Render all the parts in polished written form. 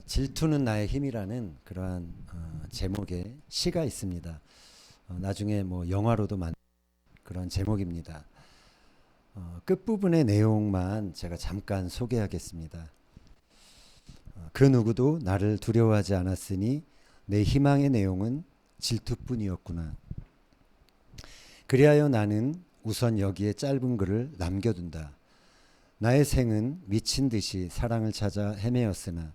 질투는 나의 힘이라는 그러한 제목의 시가 있습니다. 나중에 뭐 영화로도 만 그런 제목입니다. 끝부분의 내용만 제가 잠깐 소개하겠습니다. 그 누구도 나를 두려워하지 않았으니 내 희망의 내용은 질투뿐이었구나. 그리하여 나는 우선 여기에 짧은 글을 남겨둔다. 나의 생은 미친 듯이 사랑을 찾아 헤매었으나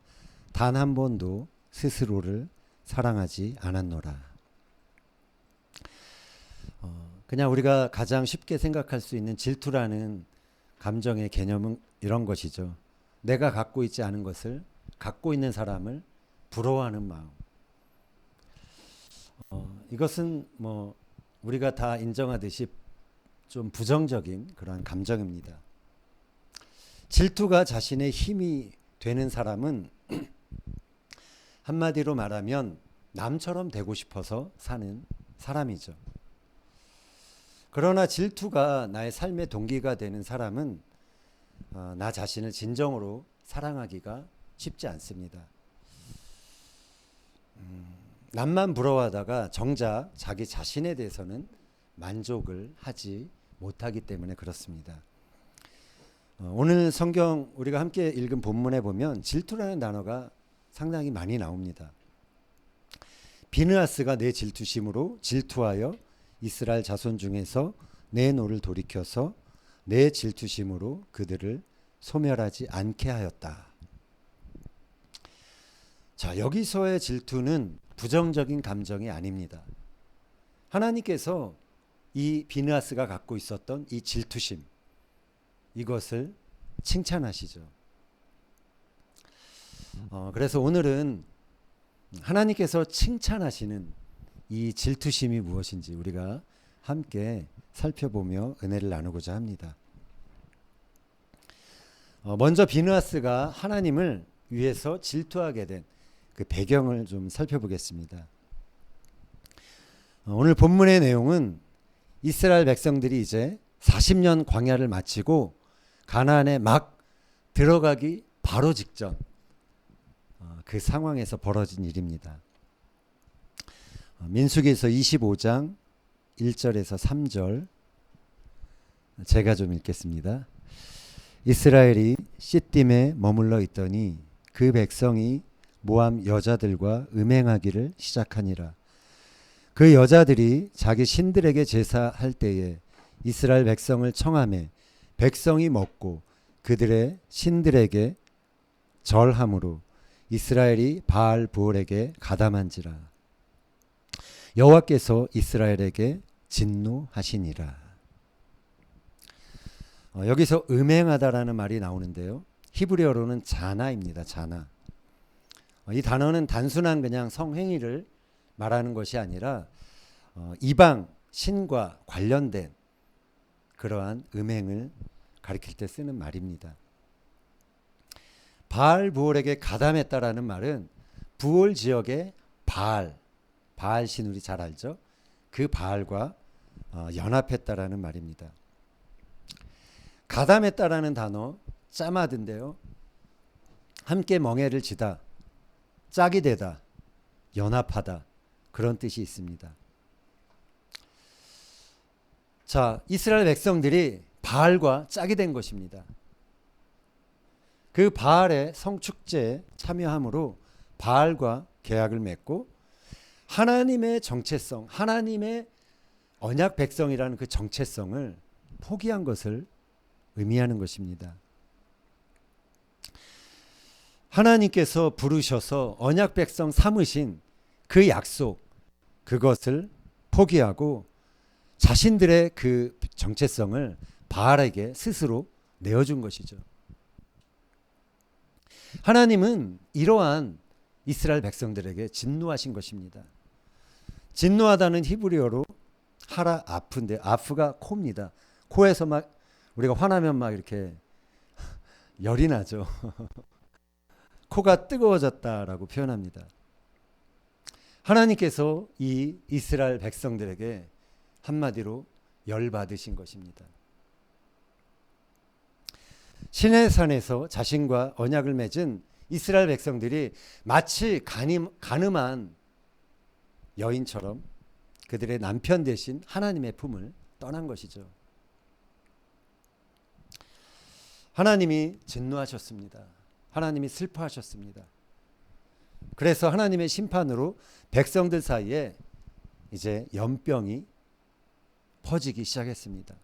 단 한 번도 스스로를 사랑하지 않았노라. 그냥 우리가 가장 쉽게 생각할 수 있는 질투라는 감정의 개념은 이런 것이죠. 내가 갖고 있지 않은 것을 갖고 있는 사람을 부러워하는 마음. 이것은 뭐 우리가 다 인정하듯이 좀 부정적인 그러한 감정입니다. 질투가 자신의 힘이 되는 사람은 한마디로 말하면 남처럼 되고 싶어서 사는 사람이죠. 그러나 질투가 나의 삶의 동기가 되는 사람은 나 자신을 진정으로 사랑하기가 쉽지 않습니다. 남만 부러워하다가 정작 자기 자신에 대해서는 만족을 하지 못하기 때문에 그렇습니다. 오늘 성경 우리가 함께 읽은 본문에 보면 질투라는 단어가 상당히 많이 나옵니다. 비느하스가 내 질투심으로 질투하여 이스라엘 자손 중에서 내 노를 돌이켜서 내 질투심으로 그들을 소멸하지 않게 하였다. 자, 여기서의 질투는 부정적인 감정이 아닙니다. 하나님께서 이 비느하스가 갖고 있었던 이 질투심, 이것을 칭찬하시죠. 그래서 오늘은 하나님께서 칭찬하시는 이 질투심이 무엇인지 우리가 함께 살펴보며 은혜를 나누고자 합니다. 먼저 비느하스가 하나님을 위해서 질투하게 된 그 배경을 좀 살펴보겠습니다. 오늘 본문의 내용은 이스라엘 백성들이 이제 40년 광야를 마치고 가나안에 막 들어가기 바로 직전 그 상황에서 벌어진 일입니다. 민수기에서 25장 1절에서 3절 제가 좀 읽겠습니다. 이스라엘이 시딤에 머물러 있더니 그 백성이 모함 여자들과 음행하기를 시작하니라. 그 여자들이 자기 신들에게 제사할 때에 이스라엘 백성을 청하매 백성이 먹고 그들의 신들에게 절함으로 이스라엘이 바알 부올에게 가담한지라. 여호와께서 이스라엘에게 진노하시니라. 여기서 음행하다라는 말이 나오는데요. 히브리어로는 자나입니다. 자나. 이 단어는 단순한 그냥 성행위를 말하는 것이 아니라 이방 신과 관련된 그러한 음행을 가리킬 때 쓰는 말입니다. 바알 부올에게 가담했다라는 말은 부올 지역의 바알 신 우리 잘 알죠? 그 바알과 연합했다라는 말입니다. 가담했다라는 단어 짜마드인데요. 함께 멍에를 지다, 짝이 되다, 연합하다 그런 뜻이 있습니다. 자, 이스라엘 백성들이 바알과 짝이 된 것입니다. 그 바알의 성축제에 참여함으로 바알과 계약을 맺고 하나님의 정체성, 하나님의 언약 백성이라는 그 정체성을 포기한 것을 의미하는 것입니다. 하나님께서 부르셔서 언약 백성 삼으신 그 약속, 그것을 포기하고 자신들의 그 정체성을 바알에게 스스로 내어준 것이죠. 하나님은 이러한 이스라엘 백성들에게 진노하신 것입니다. 진노하다는 히브리어로 하라 아프인데 아프가 코입니다. 코에서 막 우리가 화나면 막 이렇게 열이 나죠. 코가 뜨거워졌다라고 표현합니다. 하나님께서 이 이스라엘 백성들에게 한마디로 열받으신 것입니다. 시내산에서 자신과 언약을 맺은 이스라엘 백성들이 마치 가늠한 여인처럼 그들의 남편 대신 하나님의 품을 떠난 것이죠. 하나님이 진노하셨습니다. 하나님이 슬퍼하셨습니다. 그래서 하나님의 심판으로 백성들 사이에 이제 연병이 퍼지기 시작했습니다.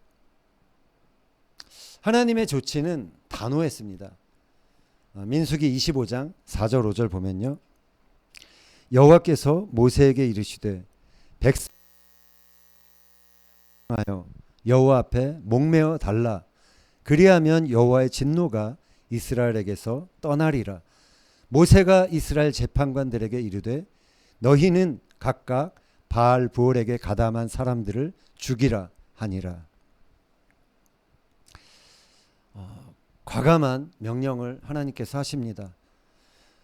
하나님의 조치는 단호했습니다. 민수기 25장 4절 5절 보면요. 여호와께서 모세에게 이르시되 백성하여 여호와 앞에 목매어 달라. 그리하면 여호와의 진노가 이스라엘에게서 떠나리라. 모세가 이스라엘 재판관들에게 이르되 너희는 각각 바알 부올에게 가담한 사람들을 죽이라 하니라. 과감한 명령을 하나님께서 하십니다.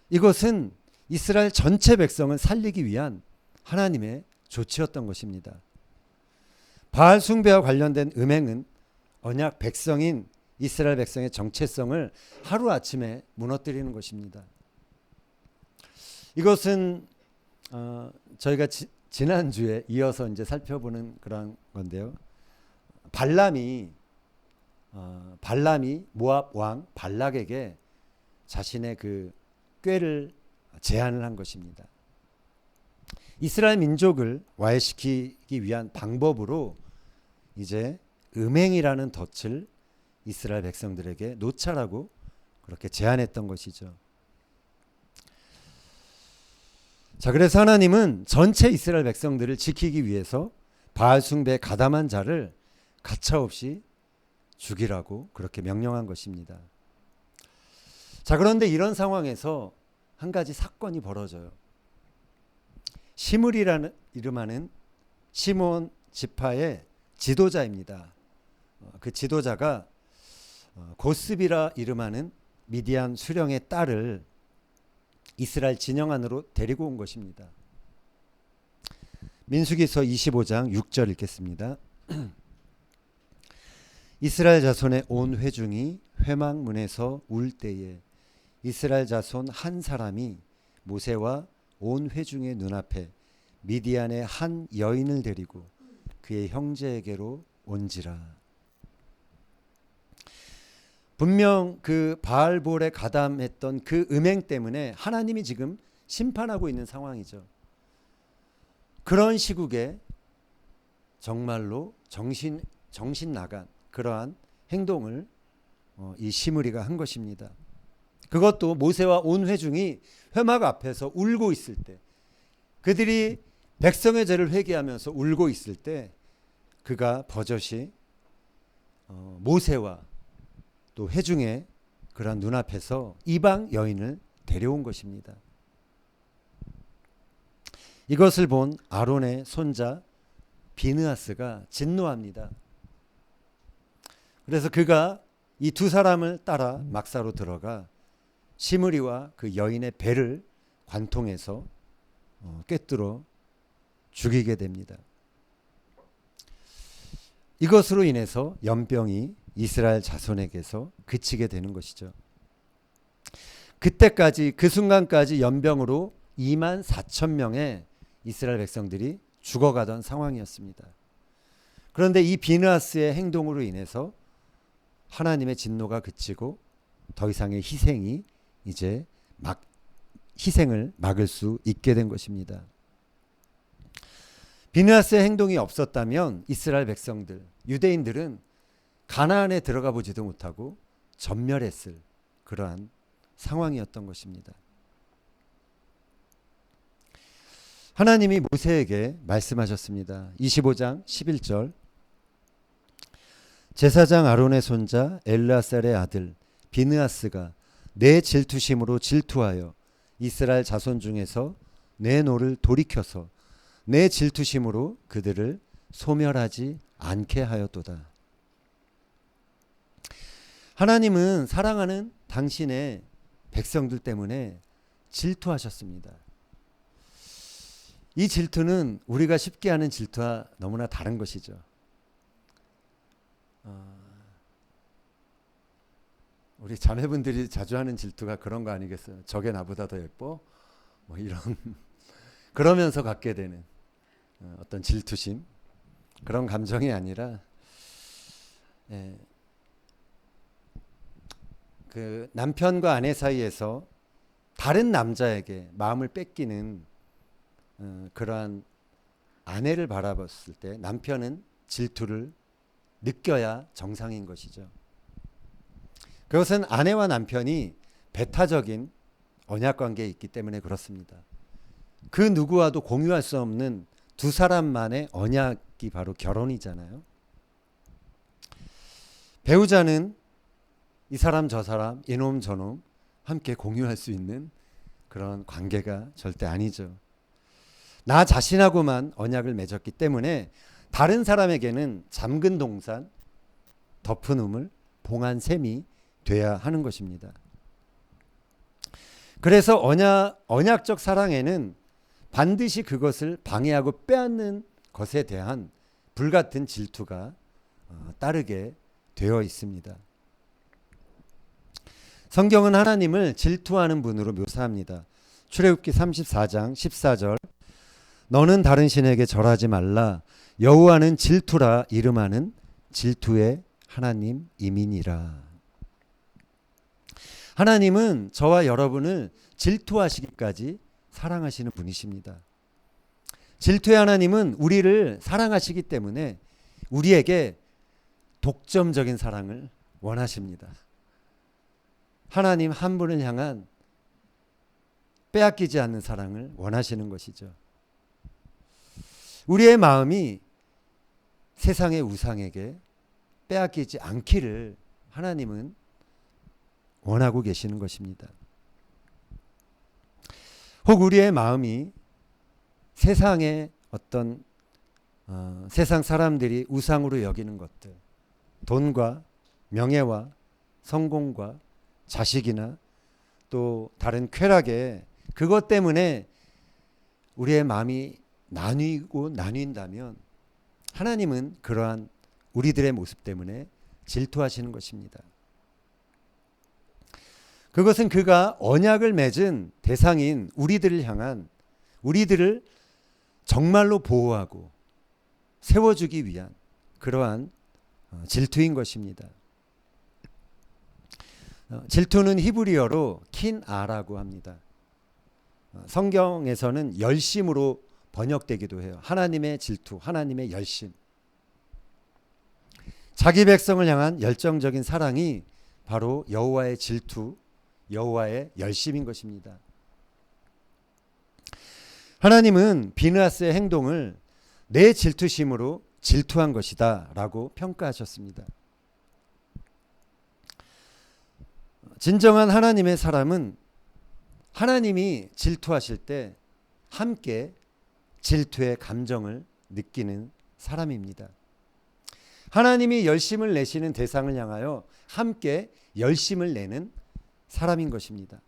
이것은 이스라엘 전체 백성을 살리기 위한 하나님의 조치였던 것입니다. 바알 숭배와 관련된 음행은 언약 백성인 이스라엘 백성의 정체성을 하루아침에 무너뜨리는 것입니다. 이것은 저희가 지난주에 이어서 이제 살펴보는 그런 건데요. 발람이 모압 왕 발락에게 자신의 그 꾀를 제안을 한 것입니다. 이스라엘 민족을 와해시키기 위한 방법으로 이제 음행이라는 덫을 이스라엘 백성들에게 놓자라고 그렇게 제안했던 것이죠. 자, 그래서 하나님은 전체 이스라엘 백성들을 지키기 위해서 바알 숭배에 가담한 자를 가차없이 죽이라고 그렇게 명령한 것입니다. 자, 그런데 이런 상황에서 한 가지 사건이 벌어져요. 시므리라는 이름하는 시몬 지파의 지도자입니다. 그 지도자가 고스비라 이름하는 미디안 수령의 딸을 이스라엘 진영 안으로 데리고 온 것입니다. 민수기서 25장 6절 읽겠습니다. 이스라엘 자손의 온 회중이 회막문에서 울 때에 이스라엘 자손 한 사람이 모세와 온 회중의 눈앞에 미디안의 한 여인을 데리고 그의 형제에게로 온지라. 분명 그 바알볼에 가담했던 그 음행 때문에 하나님이 지금 심판하고 있는 상황이죠. 그런 시국에 정말로 정신 나간 그러한 행동을 이 시므리가 한 것입니다. 그것도 모세와 온 회중이 회막 앞에서 울고 있을 때, 그들이 백성의 죄를 회개하면서 울고 있을 때 그가 버젓이 모세와 또 회중의 그런 눈앞에서 이방 여인을 데려온 것입니다. 이것을 본 아론의 손자 비느하스가 진노합니다. 그래서 그가 이 두 사람을 따라 막사로 들어가 시므리와 그 여인의 배를 관통해서 꿰뚫어 죽이게 됩니다. 이것으로 인해서 연병이 이스라엘 자손에게서 그치게 되는 것이죠. 그때까지 그 순간까지 연병으로 2만 4천 명의 이스라엘 백성들이 죽어가던 상황이었습니다. 그런데 이 비느하스의 행동으로 인해서 하나님의 진노가 그치고 더 이상의 희생이 이제 희생을 막을 수 있게 된 것입니다. 비느하스의 행동이 없었다면 이스라엘 백성들, 유대인들은 가나안에 들어가 보지도 못하고 전멸했을 그러한 상황이었던 것입니다. 하나님이 모세에게 말씀하셨습니다. 25장 11절 제사장 아론의 손자 엘르아살의 아들 비느하스가 내 질투심으로 질투하여 이스라엘 자손 중에서 내 노를 돌이켜서 내 질투심으로 그들을 소멸하지 않게 하였도다. 하나님은 사랑하는 당신의 백성들 때문에 질투하셨습니다. 이 질투는 우리가 쉽게 하는 질투와 너무나 다른 것이죠. 우리 자매분들이 자주 하는 질투가 그런 거 아니겠어요? 저게 나보다 더 예뻐? 뭐 이런 그러면서 갖게 되는 어떤 질투심, 그런 감정이 아니라, 예, 그 남편과 아내 사이에서 다른 남자에게 마음을 뺏기는 그러한 아내를 바라봤을 때 남편은 질투를 느껴야 정상인 것이죠. 그것은 아내와 남편이 배타적인 언약 관계에 있기 때문에 그렇습니다. 그 누구와도 공유할 수 없는 두 사람만의 언약이 바로 결혼이잖아요. 배우자는 이 사람 저 사람, 이놈 저놈 함께 공유할 수 있는 그런 관계가 절대 아니죠. 나 자신하고만 언약을 맺었기 때문에 다른 사람에게는 잠근 동산, 덮은 우물, 봉한 셈이 돼야 하는 것입니다. 그래서 언약적 사랑에는 반드시 그것을 방해하고 빼앗는 것에 대한 불같은 질투가 따르게 되어 있습니다. 성경은 하나님을 질투하는 분으로 묘사합니다. 출애굽기 34장 14절, 너는 다른 신에게 절하지 말라. 여호와는 질투라 이름하는 질투의 하나님이니라. 하나님은 저와 여러분을 질투하시기까지 사랑하시는 분이십니다. 질투의 하나님은 우리를 사랑하시기 때문에 우리에게 독점적인 사랑을 원하십니다. 하나님 한 분을 향한 빼앗기지 않는 사랑을 원하시는 것이죠. 우리의 마음이 세상의 우상에게 빼앗기지 않기를 하나님은 원하고 계시는 것입니다. 혹 우리의 마음이 세상의 어떤 세상 사람들이 우상으로 여기는 것들, 돈과 명예와 성공과 자식이나 또 다른 쾌락에 그것 때문에 우리의 마음이 나뉜다면 하나님은 그러한 우리들의 모습 때문에 질투하시는 것입니다. 그것은 그가 언약을 맺은 대상인 우리들을 향한, 우리들을 정말로 보호하고 세워주기 위한 그러한 질투인 것입니다. 질투는 히브리어로 킨아라고 합니다. 성경에서는 열심으로 번역되기도 해요. 하나님의 질투, 하나님의 열심. 자기 백성을 향한 열정적인 사랑이 바로 여호와의 질투, 여호와의 열심인 것입니다. 하나님은 비느하스의 행동을 내 질투심으로 질투한 것이다 라고 평가하셨습니다. 진정한 하나님의 사람은 하나님이 질투하실 때 함께 질투의 감정을 느끼는 사람입니다. 하나님이 열심을 내시는 대상을 향하여 함께 열심을 내는 사람인 것입니다.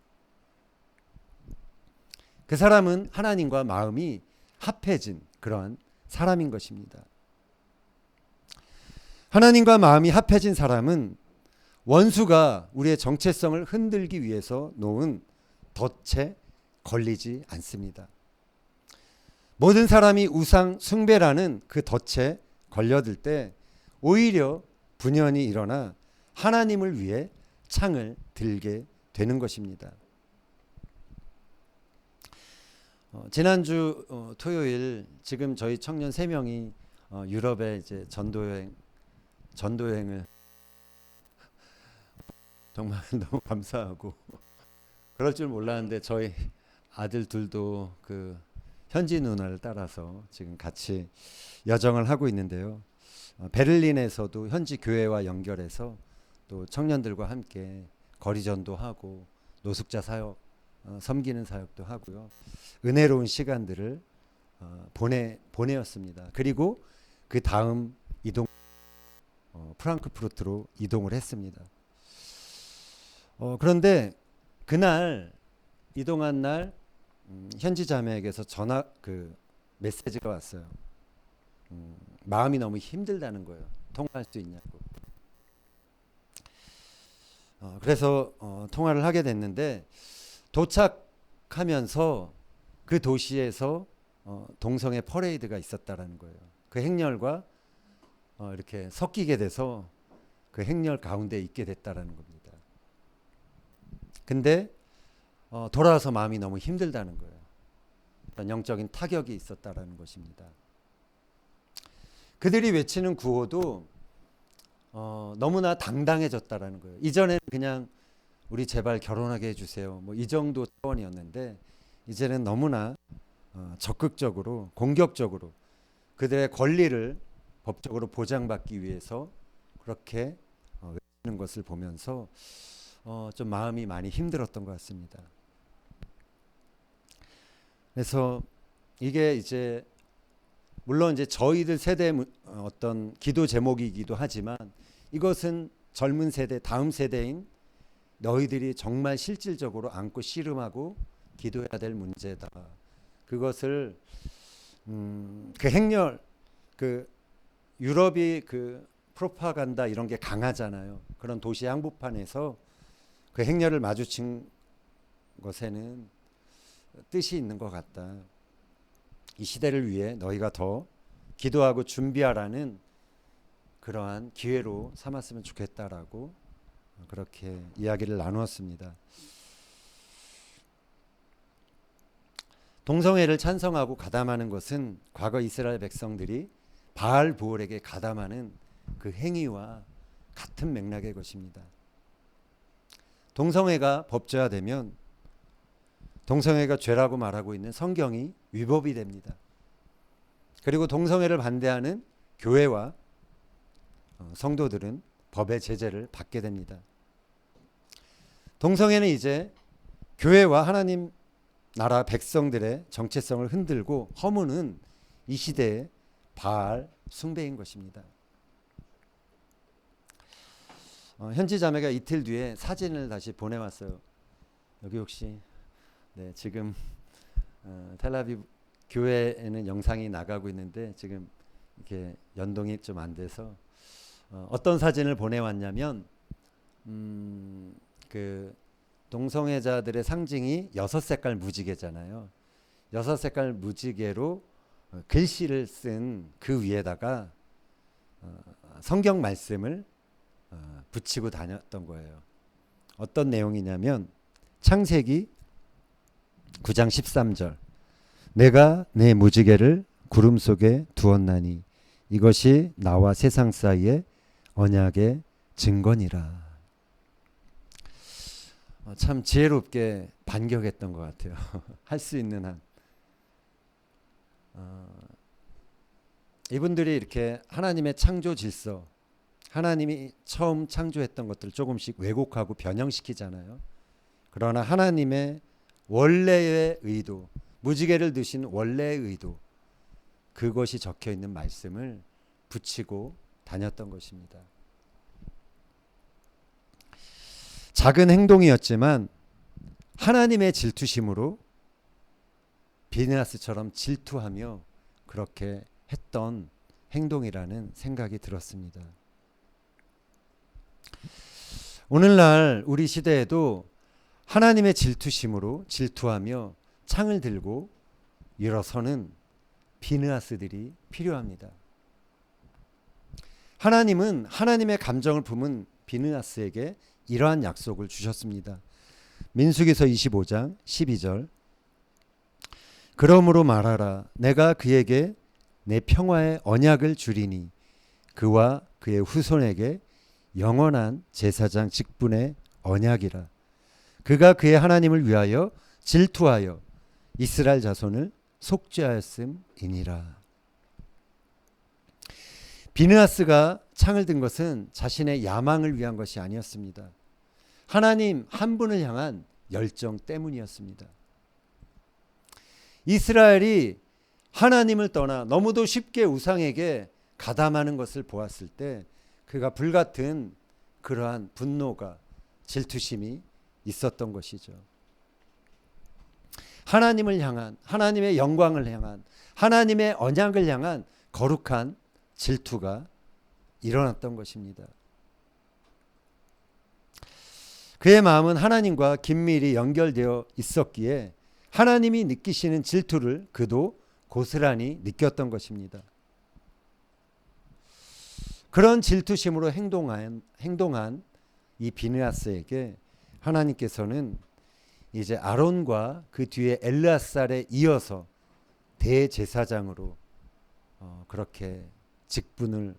그 사람은 하나님과 마음이 합해진 그러한 사람인 것입니다. 하나님과 마음이 합해진 사람은 원수가 우리의 정체성을 흔들기 위해서 놓은 덫에 걸리지 않습니다. 모든 사람이 우상 숭배라는 그 덫에 걸려들 때 오히려 분연히 일어나 하나님을 위해 창을 들게 되는 것입니다. 지난주 토요일 지금 저희 청년 3명이 유럽에 이제 전도여행을 정말 너무 감사하고 그럴 줄 몰랐는데 저희 아들 둘도 그 현지 누나를 따라서 지금 같이 여정을 하고 있는데요. 베를린에서도 현지 교회와 연결해서 또 청년들과 함께 거리 전도하고 노숙자 사역 섬기는 사역도 하고요. 은혜로운 시간들을 보내었습니다. 그리고 그 다음 이동 프랑크푸르트로 이동을 했습니다. 그런데 그날 이동한 날 현지 자매에게서 전화 메시지가 왔어요. 마음이 너무 힘들다는 거예요. 통화할 수 있냐고. 그래서 통화를 하게 됐는데 도착하면서 그 도시에서 동성애 퍼레이드가 있었다라는 거예요. 그 행렬과 이렇게 섞이게 돼서 그 행렬 가운데 있게 됐다라는 겁니다. 근데 돌아와서 마음이 너무 힘들다는 거예요. 어떤 영적인 타격이 있었다라는 것입니다. 그들이 외치는 구호도 너무나 당당해졌다라는 거예요. 이전에는 그냥 우리 제발 결혼하게 해주세요. 뭐 이 정도 차원이었는데 이제는 너무나 적극적으로 공격적으로 그들의 권리를 법적으로 보장받기 위해서 그렇게 외치는 것을 보면서 좀 마음이 많이 힘들었던 것 같습니다. 그래서 이게 이제 물론 이제 저희들 세대의 어떤 기도 제목이기도 하지만 이것은 젊은 세대, 다음 세대인 너희들이 정말 실질적으로 안고 씨름하고 기도해야 될 문제다. 그것을 그 행렬, 그 유럽이 그 프로파간다 이런 게 강하잖아요. 그런 도시 한복판에서 그 행렬을 마주친 것에는 뜻이 있는 것 같다. 이 시대를 위해 너희가 더 기도하고 준비하라는 그러한 기회로 삼았으면 좋겠다라고 그렇게 이야기를 나누었습니다. 동성애를 찬성하고 가담하는 것은 과거 이스라엘 백성들이 바알 부올에게 가담하는 그 행위와 같은 맥락의 것입니다. 동성애가 법제화되면 동성애가 죄라고 말하고 있는 성경이 위법이 됩니다. 그리고 동성애를 반대하는 교회와 성도들은 법의 제재를 받게 됩니다. 동성애는 이제 교회와 하나님 나라 백성들의 정체성을 흔들고 허무는 이 시대의 바알 숭배인 것입니다. 현지 자매가 이틀 뒤에 사진을 다시 보내왔어요. 여기 혹시 네, 지금 텔아비브 교회에는 영상이 나가고 있는데 지금 이렇게 연동이 좀 안 돼서 어떤 사진을 보내왔냐면 그 동성애자들의 상징이 6색깔 무지개잖아요. 6색깔 무지개로 글씨를 쓴 그 위에다가 성경 말씀을 붙이고 다녔던 거예요. 어떤 내용이냐면 창세기 9장 13절 내가 내 무지개를 구름 속에 두었나니 이것이 나와 세상 사이의 언약의 증거니라. 참 지혜롭게 반격했던 것 같아요. 할 수 있는 한. 이분들이 이렇게 하나님의 창조 질서, 하나님이 처음 창조했던 것들을 조금씩 왜곡하고 변형시키잖아요. 그러나 하나님의 원래의 의도, 무지개를 드신 원래의 의도, 그것이 적혀 있는 말씀을 붙이고 다녔던 것입니다. 작은 행동이었지만 하나님의 질투심으로 비느하스처럼 질투하며 그렇게 했던 행동이라는 생각이 들었습니다. 오늘날 우리 시대에도 하나님의 질투심으로 질투하며 창을 들고 일어서는 비느하스들이 필요합니다. 하나님은 하나님의 감정을 품은 비느하스에게 이러한 약속을 주셨습니다. 민수기서 25장 12절 그러므로 말하라 내가 그에게 내 평화의 언약을 주리니 그와 그의 후손에게 영원한 제사장 직분의 언약이라 그가 그의 하나님을 위하여 질투하여 이스라엘 자손을 속죄하였음이니라. 비느하스가 창을 든 것은 자신의 야망을 위한 것이 아니었습니다. 하나님 한 분을 향한 열정 때문이었습니다. 이스라엘이 하나님을 떠나 너무도 쉽게 우상에게 가담하는 것을 보았을 때 그가 불같은 그러한 분노가 질투심이 있었던 것이죠. 하나님을 향한 하나님의 영광을 향한 하나님의 언약을 향한 거룩한 질투가 일어났던 것입니다. 그의 마음은 하나님과 긴밀히 연결되어 있었기에 하나님이 느끼시는 질투를 그도 고스란히 느꼈던 것입니다. 그런 질투심으로 행동한 이 비느하스에게 하나님께서는 이제 아론과 그 뒤에 엘르앗살에 이어서 대제사장으로 그렇게 직분을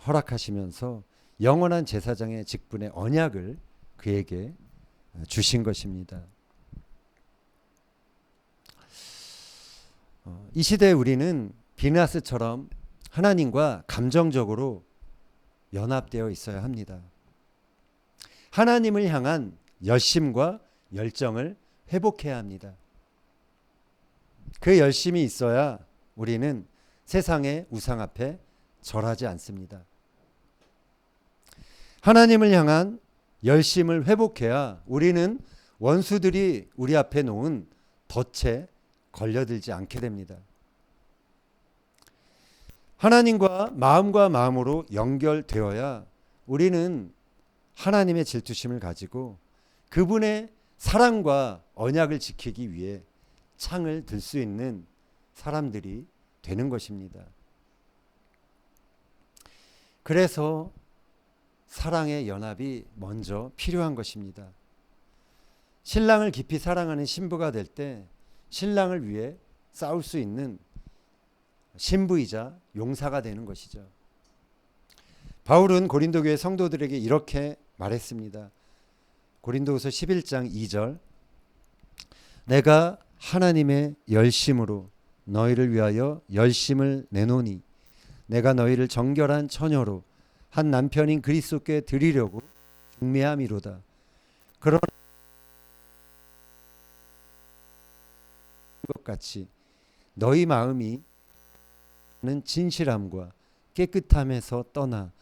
허락하시면서 영원한 제사장의 직분의 언약을 그에게 주신 것입니다. 이 시대에 우리는 비느하스처럼 하나님과 감정적으로 연합되어 있어야 합니다. 하나님을 향한 열심과 열정을 회복해야 합니다. 그 열심이 있어야 우리는 세상의 우상 앞에 절하지 않습니다. 하나님을 향한 열심을 회복해야 우리는 원수들이 우리 앞에 놓은 덫에 걸려들지 않게 됩니다. 하나님과 마음으로 연결되어야 우리는 하나님의 질투심을 가지고 그분의 사랑과 언약을 지키기 위해 창을 들 수 있는 사람들이 되는 것입니다. 그래서 사랑의 연합이 먼저 필요한 것입니다. 신랑을 깊이 사랑하는 신부가 될 때 신랑을 위해 싸울 수 있는 신부이자 용사가 되는 것이죠. 바울은 고린도 교회 성도들에게 이렇게 말했습니다. 고린도후서 11장 2절, 내가 하나님의 열심으로 너희를 위하여 열심을 내노니 내가 너희를 정결한 처녀로 한 남편인 그리스도께 드리려고 중매함이로다. 그러나 것 같이 너희 마음이 는 진실함과 깨끗함에서 떠나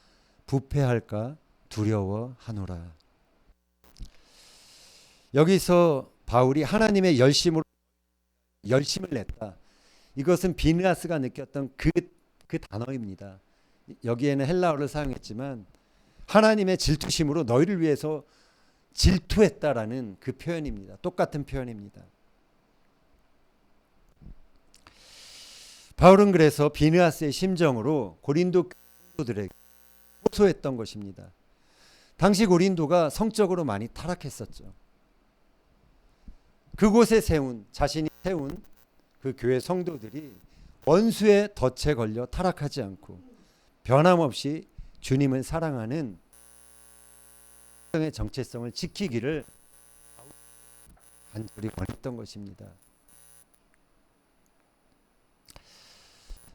부패할까 두려워하노라. 여기서 바울이 하나님의 열심을 냈다. 이것은 비느하스가 느꼈던 그 단어입니다. 여기에는 헬라어를 사용했지만 하나님의 질투심으로 너희를 위해서 질투했다라는 그 표현입니다. 똑같은 표현입니다. 바울은 그래서 비느하스의 심정으로 고린도 교도들에게 호소했던 것입니다. 당시 고린도가 성적으로 많이 타락했었죠. 그곳에 자신이 세운 그 교회 성도들이 원수의 덫에 걸려 타락하지 않고 변함없이 주님을 사랑하는 정체성을 지키기를 간절히 원했던 것입니다.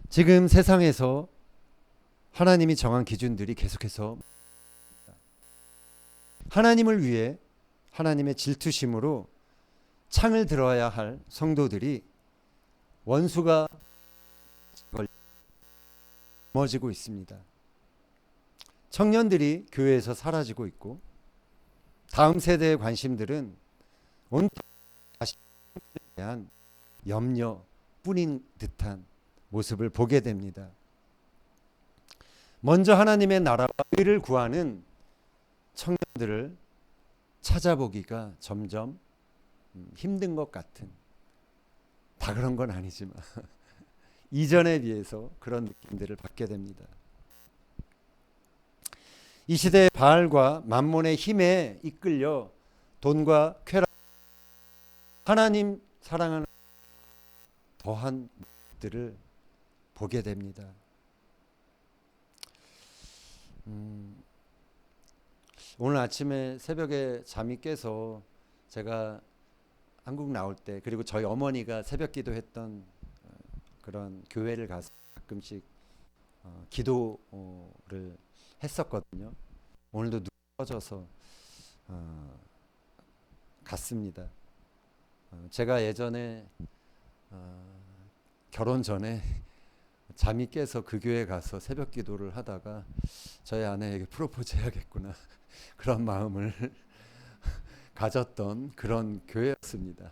지금 세상에서 하나님이 정한 기준들이 계속해서 하나님을 위해 하나님의 질투심으로 창을 들어야 할 성도들이 원수가 넘어지고 있습니다. 청년들이 교회에서 사라지고 있고 다음 세대의 관심들은 온통 자신에 대한 염려뿐인 듯한 모습을 보게 됩니다. 먼저 하나님의 나라와 의를 구하는 청년들을 찾아보기가 점점 힘든 것 같은, 다 그런 건 아니지만 이전에 비해서 그런 느낌들을 받게 됩니다. 이 시대의 바알과 만몬의 힘에 이끌려 돈과 쾌락, 하나님 사랑하는 더한 것들을 보게 됩니다. 오늘 아침에 새벽에 잠이 깨서 제가 한국 나올 때, 그리고 저희 어머니가 새벽 기도했던 그런 교회를 가서 가끔씩 기도를 했었거든요. 오늘도 눈 떠져서 갔습니다. 제가 예전에 결혼 전에 잠이 깨서 그 교회 가서 새벽 기도를 하다가 저희 아내에게 프로포즈 해야겠구나 그런 마음을 가졌던 그런 교회였습니다.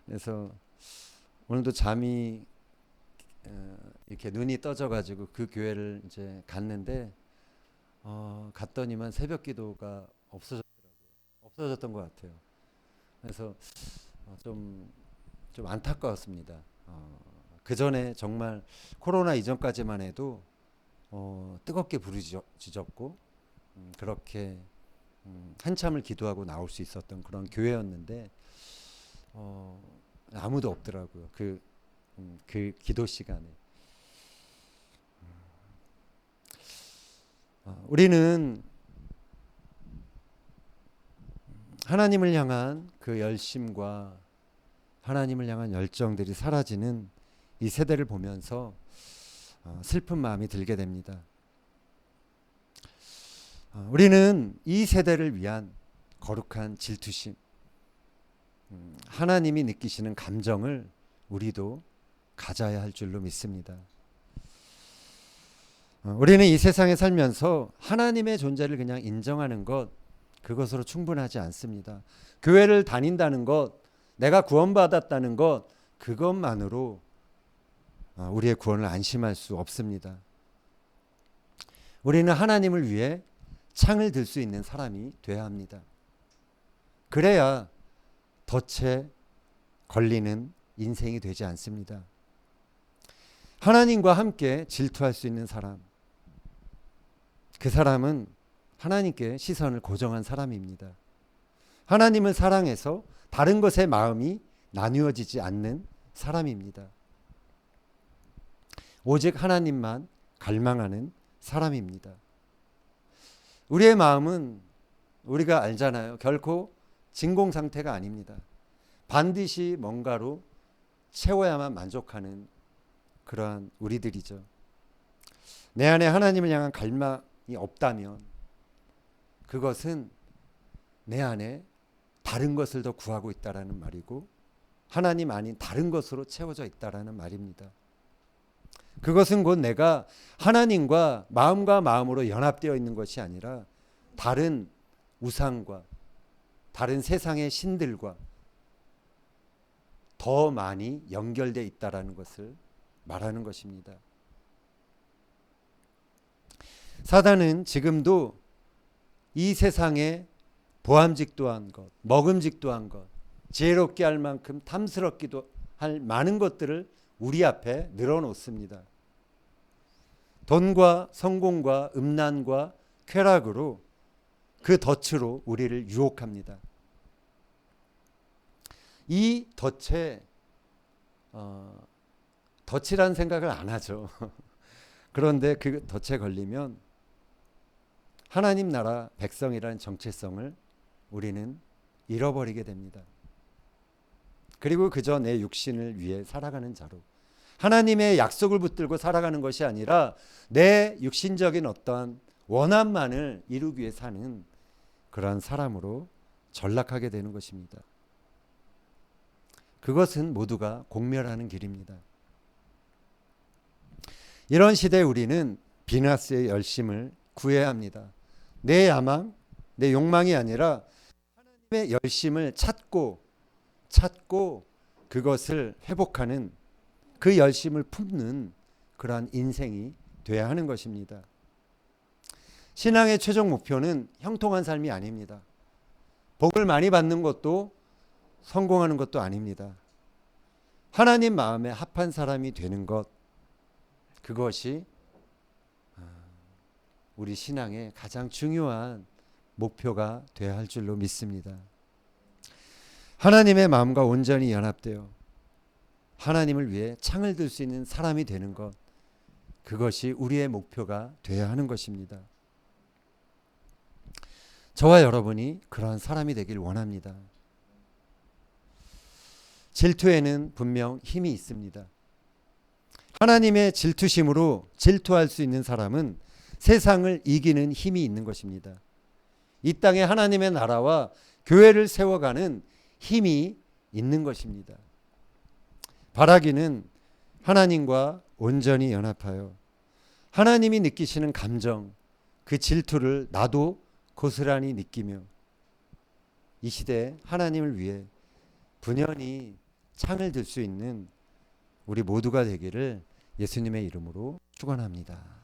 그래서 오늘도 잠이 이렇게 눈이 떠져가지고 그 교회를 이제 갔는데 갔더니만 새벽 기도가 없어졌더라고요. 없어졌던 것 같아요. 그래서 좀 안타까웠습니다. 그 전에 정말 코로나 이전까지만 해도 뜨겁게 부르짖었고 그렇게 한참을 기도하고 나올 수 있었던 그런 교회였는데 아무도 없더라고요. 그 기도 시간에. 우리는 하나님을 향한 그 열심과 하나님을 향한 열정들이 사라지는 이 세대를 보면서 슬픈 마음이 들게 됩니다. 우리는 이 세대를 위한 거룩한 질투심, 하나님이 느끼시는 감정을 우리도 가져야 할 줄로 믿습니다. 우리는 이 세상에 살면서 하나님의 존재를 그냥 인정하는 것, 그것으로 충분하지 않습니다. 교회를 다닌다는 것, 내가 구원받았다는 것, 그것만으로 우리의 구원을 안심할 수 없습니다. 우리는 하나님을 위해 창을 들 수 있는 사람이 되어야 합니다. 그래야 덫에 걸리는 인생이 되지 않습니다. 하나님과 함께 질투할 수 있는 사람, 그 사람은 하나님께 시선을 고정한 사람입니다. 하나님을 사랑해서 다른 것에 마음이 나뉘어지지 않는 사람입니다. 오직 하나님만 갈망하는 사람입니다. 우리의 마음은 우리가 알잖아요. 결코 진공 상태가 아닙니다. 반드시 뭔가로 채워야만 만족하는 그러한 우리들이죠. 내 안에 하나님을 향한 갈망이 없다면 그것은 내 안에 다른 것을 더 구하고 있다라는 말이고 하나님 아닌 다른 것으로 채워져 있다라는 말입니다. 그것은 곧 내가 하나님과 마음과 마음으로 연합되어 있는 것이 아니라 다른 우상과 다른 세상의 신들과 더 많이 연결되어 있다라는 것을 말하는 것입니다. 사단은 지금도 이 세상에 보암직도 한 것, 먹음직도 한 것, 지혜롭게 할 만큼 탐스럽기도 할 많은 것들을 우리 앞에 늘어놓습니다. 돈과 성공과 음란과 쾌락으로 그 덫으로 우리를 유혹합니다. 이 덫에 덫이라는 생각을 안 하죠. 그런데 그 덫에 걸리면 하나님 나라 백성이라는 정체성을 우리는 잃어버리게 됩니다. 그리고 그저 내 육신을 위해 살아가는 자로 하나님의 약속을 붙들고 살아가는 것이 아니라 내 육신적인 어떠한 원함만을 이루기 위해 사는 그러한 사람으로 전락하게 되는 것입니다. 그것은 모두가 공멸하는 길입니다. 이런 시대에 우리는 비나스의 열심을 구해야 합니다. 내 야망, 내 욕망이 아니라 하나님의 열심을 찾고 그것을 회복하는 그 열심을 품는 그러한 인생이 돼야 하는 것입니다. 신앙의 최종 목표는 형통한 삶이 아닙니다. 복을 많이 받는 것도 성공하는 것도 아닙니다. 하나님 마음에 합한 사람이 되는 것, 그것이 우리 신앙의 가장 중요한 목표가 되어야 할 줄로 믿습니다. 하나님의 마음과 온전히 연합되어 하나님을 위해 창을 들 수 있는 사람이 되는 것, 그것이 우리의 목표가 되어야 하는 것입니다. 저와 여러분이 그러한 사람이 되길 원합니다. 질투에는 분명 힘이 있습니다. 하나님의 질투심으로 질투할 수 있는 사람은 세상을 이기는 힘이 있는 것입니다. 이 땅에 하나님의 나라와 교회를 세워가는 힘이 있는 것입니다. 바라기는 하나님과 온전히 연합하여 하나님이 느끼시는 감정, 그 질투를 나도 고스란히 느끼며 이 시대에 하나님을 위해 분연히 창을 들 수 있는 우리 모두가 되기를 예수님의 이름으로 축원합니다.